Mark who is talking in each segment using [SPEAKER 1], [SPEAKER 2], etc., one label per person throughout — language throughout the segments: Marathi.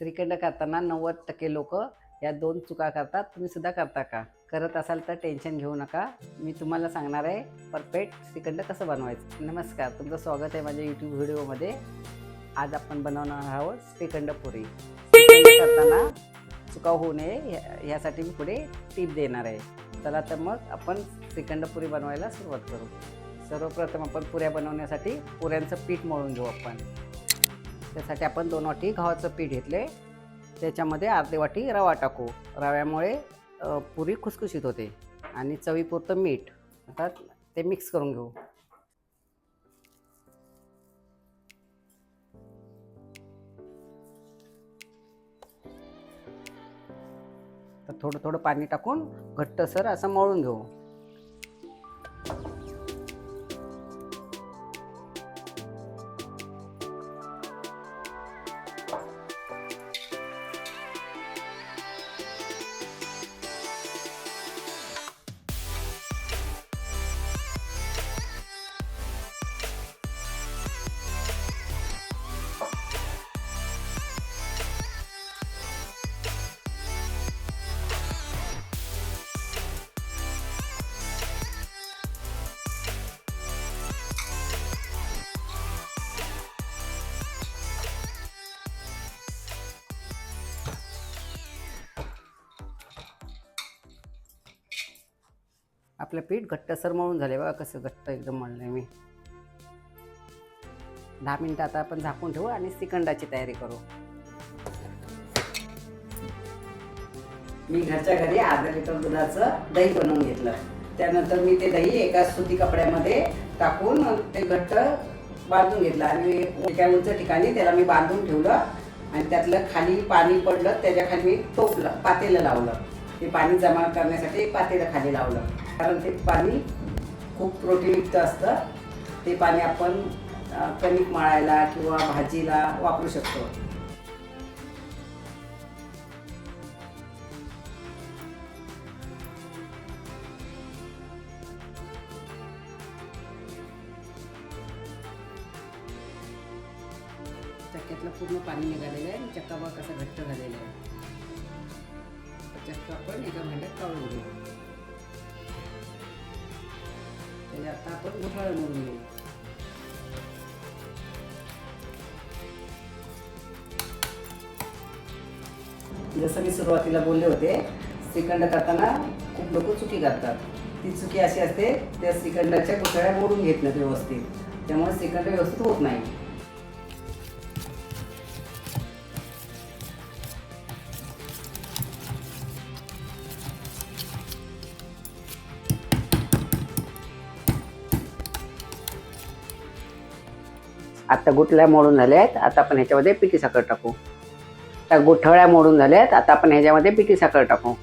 [SPEAKER 1] श्रीखंड करताना 90% लोक या 2 चुका करतात. तुम्ही सुद्धा करता का? करत असाल तर टेन्शन घेऊ नका. मी तुम्हाला सांगणार आहे परफेक्ट श्रीखंड कसं बनवायचं. नमस्कार, तुमचं स्वागत आहे माझ्या यूट्यूब व्हिडिओमध्ये. आज आपण बनवणार आहोत श्रीखंड पुरी. श्रीखंड करताना चुका होऊ नये यासाठी मी पुढे टिप देणार आहे. चला तर मग आपण श्रीखंड पुरी बनवायला सुरुवात करू. सर्वप्रथम आपण पुऱ्या बनवण्यासाठी पुऱ्यांचं पीठ मळून घेऊ आपण. त्यासाठी आपण 2 वाटी गव्हाचं पीठ घेतले. त्याच्यामध्ये अर्धी वाटी रवा टाकू. रव्यामुळे पुरी खुसखुशीत होते आणि चवीपुरतं मीठ. आता ते मिक्स करून घेऊ. तर थोडं थोडं पाणी टाकून घट्टसर असं मळून घेऊ. आपलं पीठ घट्टसर मळून झाले. बघा कसं घट्ट एकदम मळलं आहे मी. 10 मिनिटं आता आपण झाकून ठेवू आणि श्रीखंडाची तयारी करू. मी घरच्या घरी अर्धा लिटर दुधाचं दही बनवून घेतलं. त्यानंतर मी ते दही एका सुती कपड्यामध्ये टाकून ते घट्ट बांधून घेतलं आणि एका उंच ठिकाणी त्याला मी बांधून ठेवलं आणि त्यातलं खाली पाणी पडलं. त्याच्या खाली मी टोपलं, पातेलं लावलं. ते पाणी जमा करण्यासाठी एक पातेलं खाली लावलं, कारण ते पाणी खूप प्रोटीनयुक्त असतं. ते पाणी आपण कणिक मळायला किंवा भाजीला वापरू शकतो. चक्क्यातलं पूर्ण पाणी निघालेलं आहे आणि चक्का बघा कसा घट्ट झालेला आहे. चक्का आपण एका भांड्यात काढून घेऊ. त्याच्या आता आपण गुठळ्या मळून घेऊ. जसं मी सुरुवातीला बोलले होते, श्रीखंड करताना खूप लोक चुकी करतात. ती चुकी अशी असते, त्या श्रीखंडाच्या गुठळ्या मोडून घेत नाहीत व्यवस्थित. त्यामुळे श्रीखंड व्यवस्थित होत नाही. आता गुठळ्या मोडून झाल्या आहेत. आता आपण ह्याच्यामध्ये पिठी साखर टाकू. आता गुठळ्या मोडून झाल्या आहेत. आता आपण ह्याच्यामध्ये पिठी साखर टाकू.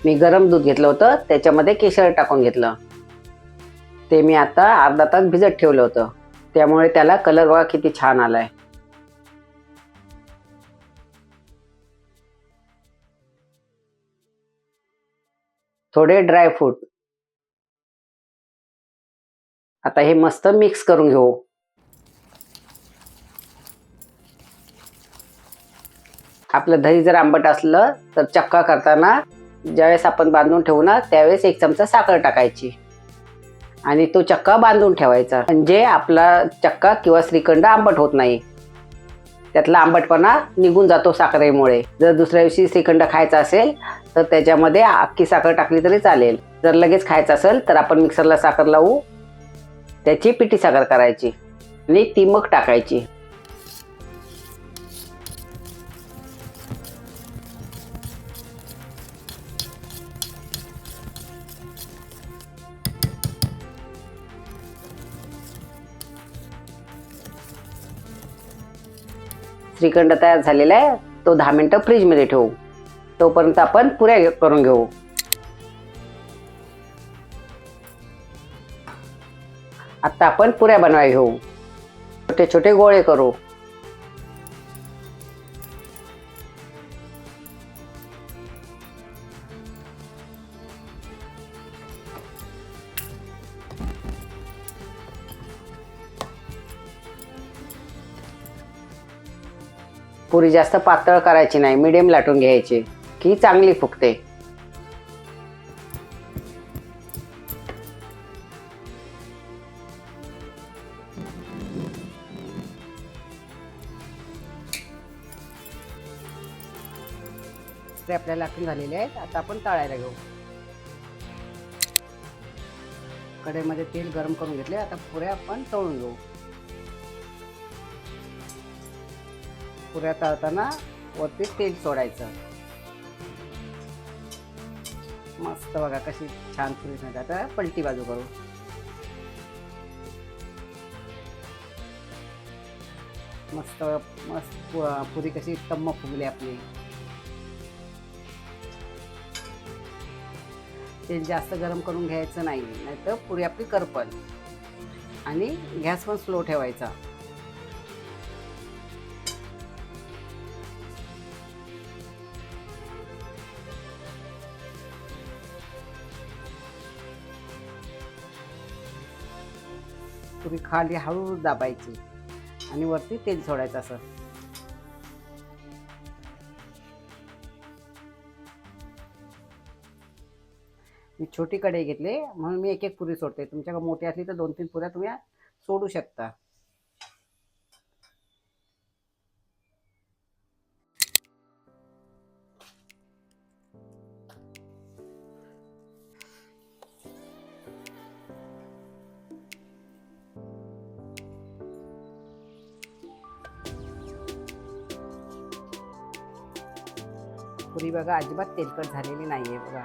[SPEAKER 1] मी गरम दूध घेतलं होतं, त्याच्यामध्ये केशर टाकून घेतलं. ते मी आता अर्धा तास भिजत ठेवलं होतं, त्यामुळे त्याला कलर बघा किती छान आलाय. थोडे ड्रायफ्रूट. आता हे मस्त मिक्स करून घेऊ. आपलं दही जर आंबट असलं तर चक्का करताना ज्यावेळेस आपण बांधून ठेवू ना, त्यावेळेस 1 चमचा साखर टाकायची आणि तो चक्का बांधून ठेवायचा. म्हणजे आपला चक्का किंवा श्रीखंड आंबट होत नाही. त्यातला आंबटपणा निघून जातो साखरेमुळे. जर दुसऱ्या दिवशी श्रीखंड खायचा असेल तर त्याच्यामध्ये अख्खी साखर टाकली तरी चालेल. जर लगेच खायचं असेल तर आपण मिक्सरला साखर लावू, त्याची पिठी साखर करायची आणि ती मग टाकायची. श्रीखंड तयार झालेला आहे. तो 10 मिनिटं फ्रीजमध्ये ठेवू. तोपर्यंत आपण पुऱ्या करून घेऊ. आता आपण पुऱ्या बनवायला घेऊ. छोटे छोटे गोळे करू. पुरी जास्त पातळ करायची नाही, मीडियम लाटून घ्यायची की चांगली फुगते. आपल्याला लाटून झालेले आहेत. आता आपण तळायला घेऊ. कढईमध्ये तेल गरम करून घेतले. आता पुऱ्या आपण तळून घेऊ. पुऱ्या तळताना वरती तेल सोडायचं. मस्त बघा कशी छान पुरी झाली. आता पलटी बाजू करू. मस्त मस्त पुरी कशी टम्म फुगली आपली. तेल जास्त गरम करून घ्यायचं नाही, नाहीतर पुरी आपली करपल. आणि गॅस पण स्लो ठेवायचा. पुरी खाली हळू दाबायची आणि वरती तेल सोडायचं असं. मी छोटी कढई घेतली म्हणून मी एक एक पुरी सोडते. तुमच्याकडे मोठी असली तर 2-3 पुऱ्या तुम्ही सोडू शकता. पुरी बघा अजिबात तेलकट झालेली नाहीये बघा.